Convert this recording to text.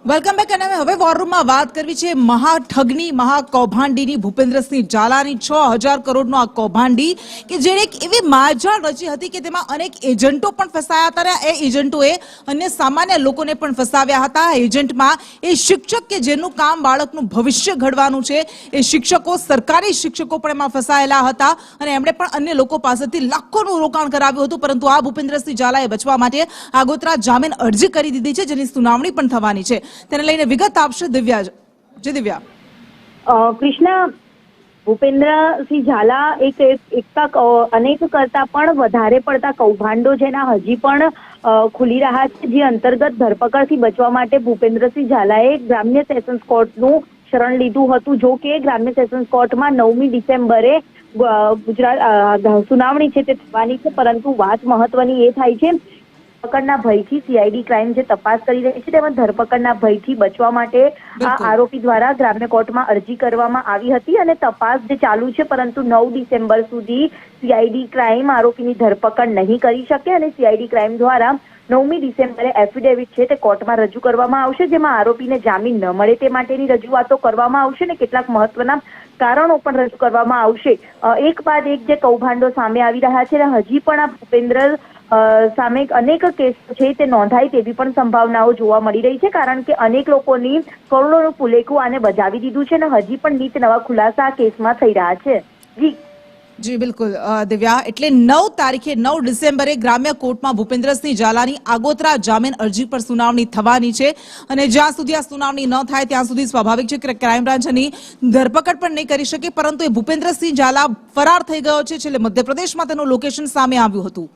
Welcome back. અને હવે war રૂમમાં વાત કરવી છે મહાઠગની મહાકૌભાંડીની ભૂપેન્દ્રસિંહ ઝાલાની 6000 કરોડનો આ કૌભાંડી કે જેણે એક એવી માજાળ રચી હતી કે તેમાં અનેક એજન્ટો પણ ફસાયા હતા. એ એજન્ટોએ અન્ય સામાન્ય લોકોને પણ ફસાવ્યા હતા. એજન્ટમાં એ શિક્ષક કે જેનું કામ બાળકનું ભવિષ્ય ઘડવાનું છે એ શિક્ષકો, સરકારી શિક્ષકો પણ એમાં ફસાયેલા હતા અને એમણે પણ અન્ય લોકો પાસેથી લાખોનું રોકાણ કરાવ્યું હતું. પરંતુ આ ભૂપેન્દ્રસિંહ ઝાલાએ બચવા માટે આગોતરા જામીન અરજી કરી દીધી છે, જેની સુનાવણી પણ થવાની છે. તેને લઈને વિગત આપશે દિવ્યા. જે દિવ્યા. કૃષ્ણા, ભૂપેન્દ્રસિંહ ઝાલા અનેક કરતા પણ વધારે પડતા કૌભાંડો જેના હજી પણ ખુલી રહ્યા છે, જે અંતર્ગત ધરપકડથી બચવા માટે ભૂપેન્દ્રસિંહ ઝાલાએ ગ્રામ્ય સેશન્સ કોર્ટનું શરણ લીધું હતું. જો કે ગ્રામ્ય સેશન્સ કોર્ટમાં 9મી ડિસેમ્બરે સુનાવણી છે તે થવાની છે, પરંતુ વાત મહત્વની એ થાય છે ધરપકડના ભયથી સીઆઈડી ક્રાઇમ જે તપાસ કરી રહી છે તેમાં ધરપકડના ભયથી બચવા માટે આ આરોપી દ્વારા ગ્રામ્ય કોર્ટમાં અરજી કરવામાં આવી હતી અને તપાસ જે ચાલુ છે, પરંતુ 9 ડિસેમ્બર સુધી સીઆઈડી ક્રાઇમ આરોપીની ધરપકડ નહીં કરી શકે અને સીઆઈડી ક્રાઇમ દ્વારા 9મી ડિસેમ્બરે એફિડેવિટ છે તે કોર્ટમાં રજૂ કરવામાં આવશે, જેમાં આરોપીને જામીન ન મળે તે માટેની રજૂઆતો કરવામાં આવશે અને કેટલાક મહત્વના કારણો પણ રજૂ કરવામાં આવશે. એક બાદ એક જે કૌભાંડો સામે આવી રહ્યા છે, હજી પણ આ ભૂપેન્દ્ર સામે અનેક કેસો છે તે નોંધાય તેવી પણ સંભાવનાઓ જોવા મળી રહી છે, કારણ કે અનેક લોકોની કરોડોનું પુલેકું આને બજાવી દીધું છે અને હજી પણ નીત નવા ખુલાસા આ કેસમાં થઈ રહ્યા છે. જી બિલકુલ દિવ્યા. એટલે 9 તારીખે 9 ડિસેમ્બરે ગ્રામ્ય કોર્ટમાં ભૂપેન્દ્રસિંહ ઝાલાની આગોતરા જામીન અરજી પર સુનાવણી થવાની છે અને જ્યાં સુધી આ સુનાવણી ન થાય ત્યાં સુધી સ્વાભાવિક છે કે ક્રાઇમ બ્રાન્ચ એની ધરપકડ પણ નહીં કરી શકે. પરંતુ એ ભૂપેન્દ્રસિંહ ઝાલા ફરાર થઈ ગયો છે. છેલ્લે મધ્યપ્રદેશમાં તેનું લોકેશન સામે આવ્યું હતું.